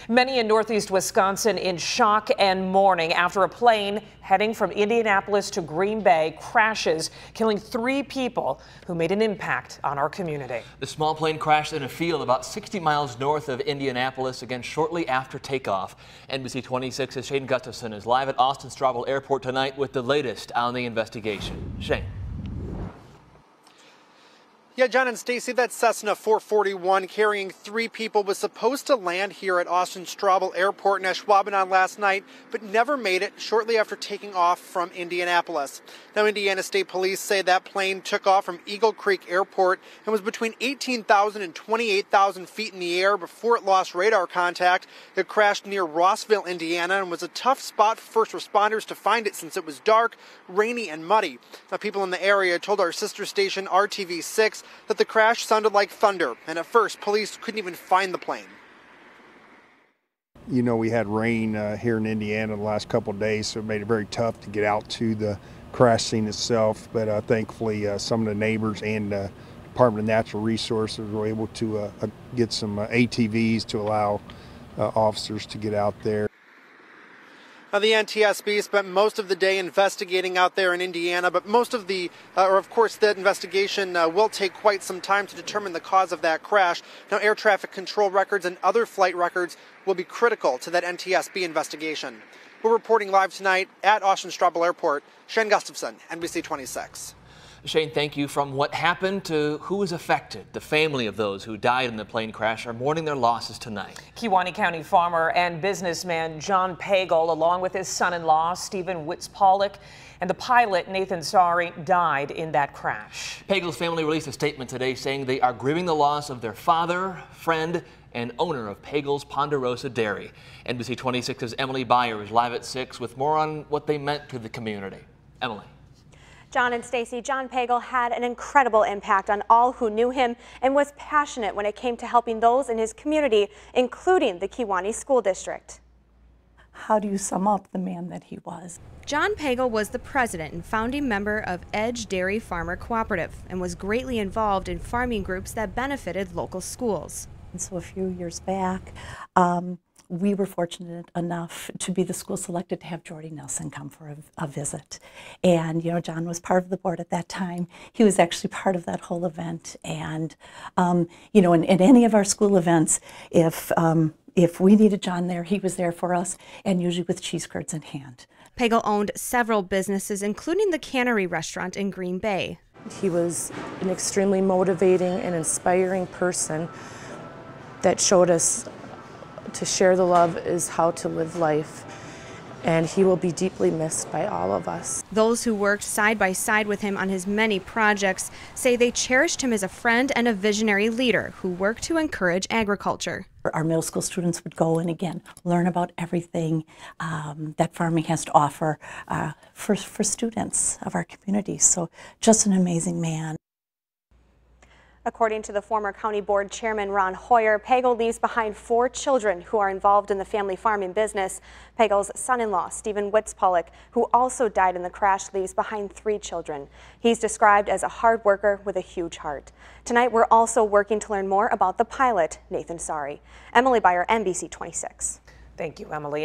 Many in northeast Wisconsin in shock and mourning after a plane heading from Indianapolis to Green Bay crashes, killing 3 people who made an impact on our community. The small plane crashed in a field about 60 miles north of Indianapolis, again shortly after takeoff. NBC 26's Shane Gustafson is live at Austin Straubel Airport tonight with the latest on the investigation. Shane. Yeah, John and Stacy, that Cessna 441 carrying 3 people was supposed to land here at Austin Straubel Airport in Kewaunee last night, but never made it shortly after taking off from Indianapolis. Now, Indiana State Police say that plane took off from Eagle Creek Airport and was between 18,000 and 28,000 feet in the air before it lost radar contact. It crashed near Rossville, Indiana, and was a tough spot for first responders to find it since it was dark, rainy, and muddy. Now, people in the area told our sister station RTV6 that the crash sounded like thunder, and at first police couldn't even find the plane. You know, we had rain here in Indiana the last couple of days, so it made it very tough to get out to the crash scene itself, but thankfully some of the neighbors and Department of Natural Resources were able to get some ATVs to allow officers to get out there. Now, the NTSB spent most of the day investigating out there in Indiana, but most of the, of course, that investigation will take quite some time to determine the cause of that crash. Now, air traffic control records and other flight records will be critical to that NTSB investigation. We're reporting live tonight at Austin Straubel Airport. Shane Gustafson, NBC 26. Shane, thank you. From what happened to who was affected, the family of those who died in the plane crash are mourning their losses tonight. Kewaunee County farmer and businessman John Pagel, along with his son-in-law Stephen Witz-Pollock, and the pilot Nathan Sari, died in that crash. Pagel's family released a statement today saying they are grieving the loss of their father, friend, and owner of Pagel's Ponderosa Dairy. NBC 26's Emily Byer is live at 6 with more on what they meant to the community. Emily. John and Stacy, John Pagel had an incredible impact on all who knew him and was passionate when it came to helping those in his community, including the Kewaunee School District. How do you sum up the man that he was? John Pagel was the president and founding member of Edge Dairy Farmer Cooperative and was greatly involved in farming groups that benefited local schools. And so a few years back, we were fortunate enough to be the school selected to have Jordy Nelson come for a visit. And, you know, John was part of the board at that time. He was actually part of that whole event. And, you know, in any of our school events, if we needed John there, he was there for us, and usually with cheese curds in hand. Pagel owned several businesses, including the Cannery restaurant in Green Bay. He was an extremely motivating and inspiring person that showed us to share the love is how to live life, and he will be deeply missed by all of us. Those who worked side by side with him on his many projects say they cherished him as a friend and a visionary leader who worked to encourage agriculture. Our middle school students would go and again learn about everything that farming has to offer for students of our community. So just an amazing man. According to the former county board chairman Ron Hoyer, Pagel leaves behind 4 children who are involved in the family farming business. Pagel's son-in-law, Stephen Witz-Pollock, who also died in the crash, leaves behind 3 children. He's described as a hard worker with a huge heart. Tonight, we're also working to learn more about the pilot, Nathan Sari. Emily Byer, NBC 26. Thank you, Emily.